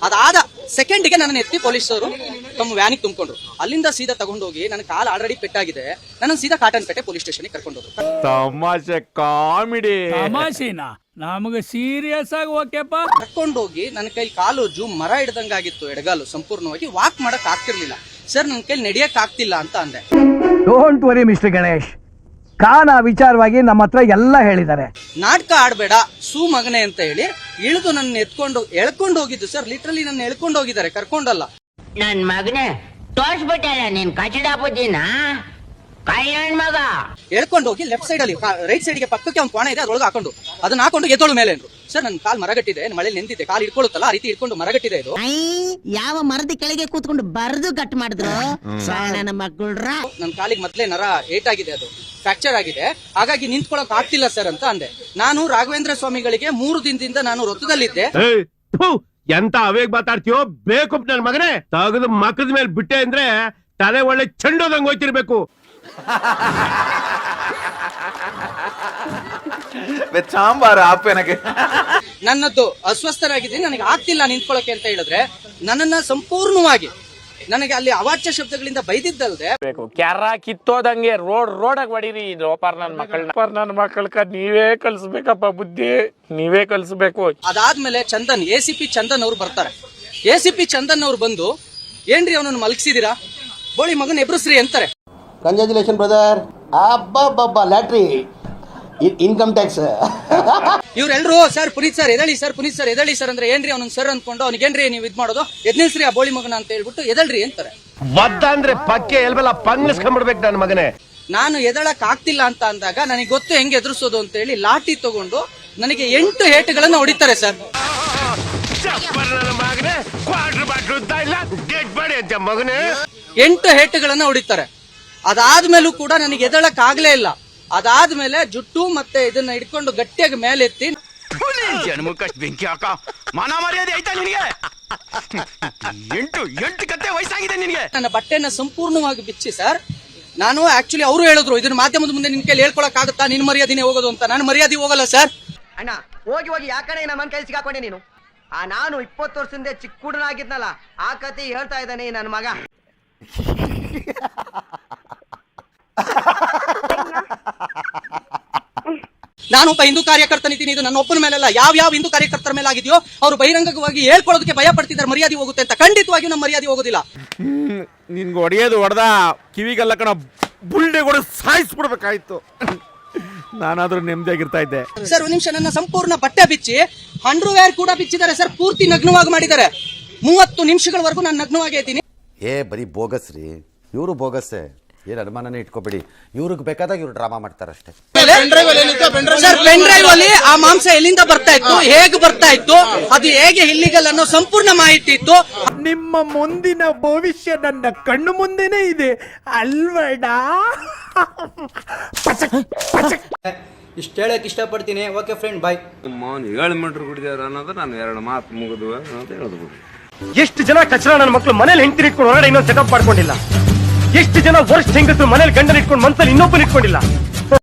ಅದಾದ ಸೆಕೆಂಡ್ಗೆ ನನ್ನ ಎತ್ತಿ ಪೊಲೀಸರು ತಮ್ಮ ವ್ಯಾನಿಗೆ ತುಂಬಿಕೊಂಡ್ರು. ಅಲ್ಲಿಂದ ಸೀದಾ ತಗೊಂಡೋಗಿ ನನ್ನ ಕಾಲು ಆಲ್ರೆಡಿ ಪೆಟ್ಟಾಗಿದೆ, ನನ್ನ ಸೀದಾ ಕಾಟನ್ಪೇಟೆ ಪೊಲೀಸ್ ಸ್ಟೇಷನ್ಗೆ ಕರ್ಕೊಂಡೋದ್ರು. ತಮಾಷೆ ಕಾಮಿಡಿ ತಮಾಷೆನಾ? ನಮಗೆ ಸೀರಿಯಸ್ ಆಗಿ ಓಕೆಪ್ಪ. ಕರ್ಕೊಂಡೋಗಿ ನನ್ನ ಕೈ ಕಾಲು ಮರ ಹಿಡ್ದಂಗಾಗಿತ್ತು, ಎಡಗಾಲು ಸಂಪೂರ್ಣವಾಗಿ ವಾಕ್ ಮಾಡಕ್ ಆಗ್ತಿರ್ಲಿಲ್ಲ. ಸರ್ ನನ್ನ ಕೈಲಿ ನಡೆಯಕ್ ಆಗ್ತಿಲ್ಲ ಅಂತ ಅಂದೆ. Don't worry mister Ganesh, Khan ಆ ವಿಚಾರವಾಗಿ ನಮ್ಮ ಹತ್ರ ಎಲ್ಲ ಹೇಳಿದ್ದಾರೆ. ನಾಟಕ ಆಡ್ಬೇಡ ಸೂ ಮಗನೆ ಅಂತ ಹೇಳಿ ಇಳಿದು ನನ್ನ ಎಳ್ಕೊಂಡು ಹೋಗಿದ್ದು ಸರ್. ಲಿಟ್ರಲಿ ನನ್ನ ಎಳ್ಕೊಂಡು ಹೋಗಿದ್ದಾರೆ, ಕರ್ಕೊಂಡಲ್ಲ. ನನ್ ಮಗನೇ ತೋರ್ಸ್ಬಿಟ್ಟಲ್ಲ ನೀನ್ ಕಚಡ ಬುದ್ಧಿನ ಕೈಯಣ್ ಮಗ. ಎಳ್ಕೊಂಡು ಹೋಗಿ ಲೆಫ್ಟ್ ಸೈಡ್ ಅಲ್ಲಿ ರೈಟ್ ಸೈಡ್ಗೆ ಪಕ್ಕಕ್ಕೆ ಒಂದು ಕೋಣ ಇದೆ, ಅದ್ರೊಳಗೆ ಅದನ್ನ ಹಾಕೊಂಡು ಎದ್ದೋಳು ಮೇಲೆ ಅಂದ್ರು. ಸರ್ ನನ್ನ ಕಾಲ್ ಮರಗಟ್ಟಿದೆ, ಮಳೆಯಲ್ಲಿ ನಿಂತಿದೆ, ಕಾಲು ಇಟ್ಕೊಳ್ಳುತ್ತಲ್ಲ ಆ ರೀತಿ ಇಟ್ಕೊಂಡು ಮರಗಟ್ಟಿದೆ. ಇದು ಯಾವ ಮರದ ಕೆಳಗೆ ಕೂತ್ಕೊಂಡು ಬರೆದು ಕಟ್ ಮಾಡಿದ್ರು ನನ್ನ ಮಕ್ಕಳ್ರ. ನನ್ನ ಕಾಲಿಗೆ ಮೊದಲೇ ನರ ಏಟಾಗಿದೆ, ಅದು ಫ್ರಾಕ್ಚರ್ ಆಗಿದೆ, ಹಾಗಾಗಿ ನಿಂತ್ಕೊಳ್ಳೋಕೆ ಆಗ್ತಿಲ್ಲ ಸರ್ ಅಂತ ಅಂದೆ. ನಾನು ರಾಘವೇಂದ್ರ ಸ್ವಾಮಿಗಳಿಗೆ 3 ದಿನದಿಂದ ನಾನು ವೃತ್ತದಲ್ಲಿದ್ದೆ. ಎಂತ ಅವೇಗ್ ಮಾತಾಡ್ತೀಯೋ ಬೇಕು ನನ್ ಮಗನೇ, ತಗದು ಮಕ್ಕದ ಮೇಲೆ ಬಿಟ್ಟೆ ಅಂದ್ರೆ ತಲೆ ಒಳ್ಳೆ ಚೆಂಡೋದಂಗ್ ಹೋಯ್ತಿರ್ಬೇಕು. ಸಾಂಬಾರು ಆಪೇನಕ್ಕೆ ನನ್ನದ್ದು ಅಸ್ವಸ್ಥರಾಗಿದ್ದೀನಿ, ನನಗೆ ಆಗ್ತಿಲ್ಲ ನಿಂತ್ಕೊಳ್ಳೋಕೆ ಅಂತ ಹೇಳಿದ್ರೆ ನನ್ನನ್ನ ಸಂಪೂರ್ಣವಾಗಿ ನನಗೆ ಅಲ್ಲಿ ಅವಾಚ್ಯ ಶಬ್ದಗಳಿಂದ ಬೈದಿದ್ದಲ್ದೆ ಕ್ಯಾರ ಕಿತ್ತೋದಂಗೆ ರೋಡಾಗ ಹೊಡೀರಿ. ನನ್ನ ಮಕ್ಕಳ ನೀವೇ ಕಲ್ಸ್ಬೇಕಪ್ಪ, ಬುದ್ಧಿ ನೀವೇ ಕಲ್ಸ್ಬೇಕು. ಅದಾದ್ಮೇಲೆ ಚಂದನ್ ACP ಚಂದನ್ ಅವ್ರು ಬರ್ತಾರೆ. ACP ಚಂದನ್ ಅವ್ರು ಬಂದು ಏನ್ರಿ ಅವನನ್ನು ಮಲಗಿಸಿದಿರಾ, ಬೋಳಿ ಮಗನ್ ಎಬ್ರಸ್ರಿ ಅಂತಾರೆ. Congratulation brother. ಅಬ್ಬಬ್ಬಬ್ಬ ಲ್ಯಾಟ್ರಿ ಇನ್ಕಮ್ ಟ್ಯಾಕ್ಸ್. ಇವ್ರೆಲ್ರು ಸರ್ ಪುನೀತ್ ಸರ್ ಎದಳಿ ಸರ್, ಪುನೀತ್ ಸರ್ ಎದಳಿ ಸರ್ ಅಂದ್ರೆ ಏನ್ರಿ ಅವ್ನ ಸರ್ ಅನ್ಕೊಂಡು ಅವ್ನಿಗೇನ್ರಿ ನೀವು ಇದ್ ಮಾಡೋದು, ಎದ್ನಿಲ್ಸ್ರಿ ಆ ಬೋಳಿ ಮಗನ ಅಂತ ಹೇಳ್ಬಿಟ್ಟು ಎದಳ್ರಿ ಅಂತಾರೆ. ಒದ್ದ ಅಂದ್ರೆ ಪಕ್ಕೆ ಎಲ್ಬೆಲ್ಲ ಪಂಗ್ಲಿಸ್ಕೊಂಡ್ಬಿಡ್ಬೇಕು ನನ್ನ ಮಗನೇ. ನಾನು ಎದಳಕ್ ಆಗ್ತಿಲ್ಲ ಅಂತ ಅಂದಾಗ ನನಗೆ ಗೊತ್ತು ಹೆಂಗೆ ಎದುರಿಸೋದು ಅಂತ ಹೇಳಿ ಲಾಠಿ ತಗೊಂಡು ನನಗೆ 8 ಏಟುಗಳನ್ನ ಹೊಡಿತಾರೆ ಸರ್. 8 ಏಟುಗಳನ್ನ ಹೊಡಿತಾರೆ. ಅದಾದ್ಮೇಲೂ ಕೂಡ ನನಗೆ ಎದಳಕ್ ಆಗ್ಲೇ ಇಲ್ಲ. ಅದಾದ್ಮೇಲೆ ಜುಟ್ಟು ಮತ್ತೆ ಇದನ್ನ ಹಿಡ್ಕೊಂಡು ಗಟ್ಟಿಯಾಗಿ ಮೇಲೆ ಎತ್ತಿ ಬೆಂಕಿ ಹಾಕ ಮಾನ ಮರ್ಯಾದೆ ಆಯ್ತಾ ನಿನಗೆ? 8 ಕತ್ತೆ ವಯಸ್ಸಾಗಿದೆ ನಿನಗೆ. ನನ್ನ ಬಟ್ಟೆನ ಸಂಪೂರ್ಣವಾಗಿ ಬಿಚ್ಚಿ ಸರ್, ನಾನು ಆಕ್ಚುಲಿ ಅವರು ಹೇಳಿದ್ರು ಇದನ್ನ ಮಾಧ್ಯಮದ ಮುಂದೆ ನಿನ್ ಕೈಲಿ ಹೇಳ್ಕೊಳಕ್ ಆಗುತ್ತಾ, ನಿನ್ ಮರ್ಯಾದಿನೇ ಹೋಗೋದು ಅಂತ. ನಾನು ಮರ್ಯಾದೆ ಹೋಗಲ್ಲ ಸರ್. ಅಣ್ಣ ಹೋಗಿ ಯಾಕಡೆ ನಮ್ಮ ಕೈ ಸಿಗಾಕೊಂಡೆ ನೀನು? ನಾನು 20 ವರ್ಷದಿಂದ ಚಿಕ್ಕ ಹುಡುಗನಾಗಿದ್ನಲ್ಲ, ಆ ಕತೆ ಹೇಳ್ತಾ ಇದ್ದಾನೆ ನನ್ನ ಮಗ. ನಾನು ಒಬ್ಬ ಹಿಂದೂ ಕಾರ್ಯಕರ್ತನಿದ್ದೀನಿ. ಇದು ನನ್ನ ಒಬ್ಬನ ಮೇಲೆಲ್ಲ, ಯಾವ ಹಿಂದೂ ಕಾರ್ಯಕರ್ತರ ಮೇಲೆ ಆಗಿದೆಯೋ ಅವರು ಬಹಿರಂಗವಾಗಿ ಹೇಳ್ಕೊಳ್ಳೋದಕ್ಕೆ ಭಯ ಪಡ್ತಿದ್ದಾರೆ ಮರ್ಯಾದೆ ಹೋಗುತ್ತೆ ಅಂತ. ಖಂಡಿತವಾಗಿಯೂ ನಮ್ಮ ಮರ್ಯಾದೆ ಹೋಗೋದಿಲ್ಲ. ನಿನ್ಗೆ ಹೊಡೆಯೋದು ಹೊಡೆದ ಕಿವಿಗೆಲ್ಲ ಕಣ ಬುಲ್ಡೆ ಕೂಡ ಸಾಯಿಸ್ಬಿಡ್ಬೇಕಾಯ್ತು. ನಾನಾದ್ರೂ ನೆಮ್ಮದಿಯಾಗಿರ್ತಾ ಇದ್ದೆ ಸರ್. 1 ನಿಮಿಷ, ನನ್ನ ಸಂಪೂರ್ಣ ಬಟ್ಟೆ ಬಿಚ್ಚಿ ಅಂಡರ್ವೇರ್ ಕೂಡ ಬಿಚ್ಚಿದ್ದಾರೆ ಸರ್, ಪೂರ್ತಿ ನಗ್ನವಾಗಿ ಮಾಡಿದ್ದಾರೆ. 30 ನಿಮಿಷಗಳವರೆಗೂ ನಾನು ನಗ್ನವಾಗೇ ಇದ್ದೀನಿ. ಬರೀ ಬೋಗಸ್ ರೀ, ಇವರು ಬೋಗಸ್ಸೇ, ಏನ್ ಅನುಮಾನನೇ ಇಟ್ಕೋಬೇಡಿ. ಇವ್ರಿಗೆ ಬೇಕಾದಾಗ ಇವ್ರು ಡ್ರಾಮಾ ಮಾಡ್ತಾರಷ್ಟೇ. ಸರ್ ಪೆನ್ ಡ್ರೈವ್ ಅಲ್ಲಿ ಆ ಮಾಂಸ ಎಲ್ಲಿಂದ ಬರ್ತಾ ಇತ್ತು, ಹೇಗೆ ಬರ್ತಾ ಇತ್ತು, ಅದು ಹೇಗೆ ಇಲ್ಲಿಗಲ್ ಅನ್ನೋ ಸಂಪೂರ್ಣ ಮಾಹಿತಿ ಇತ್ತು. ನಿಮ್ಮ ಮುಂದಿನ ಭವಿಷ್ಯ ನನ್ನ ಕಣ್ಣು ಮುಂದೆನೇ ಇದೆ ಅಲ್ವಡ. ಇಷ್ಟು ಹೇಳಕ್ ಇಷ್ಟಪಡ್ತೀನಿ. ಓಕೆ ಫ್ರೆಂಡ್, ಬಾಯ್. 7 ಮೀಟರ್ ಕುಡಿದಾರ ಅನ್ನೋದು ನಾನು 2 ಮಾತು ಮುಗಿದು ಅಂತ ಹೇಳೋದು. ಎಷ್ಟು ಜನ ಕಚರ ನನ್ನ ಮಕ್ಕಳು ಮನೇಲಿ ಹೆಂಡತಿ ಇಟ್ಕೊಂಡು ಹೊರಗಡೆ ಇನ್ನೊಂದು ಸೆಟಪ್ ಮಾಡ್ಕೊಂಡಿಲ್ಲ. ಎಷ್ಟು ಜನ ವರ್ಷ ಹೆಂಗಸರು ಮನೇಲಿ ಗಂಡನ ಇಟ್ಕೊಂಡು ಮನ್ಸಲ್ಲಿ ಇನ್ನೊಬ್ಬನ ಇಟ್ಕೊಂಡಿಲ್ಲ.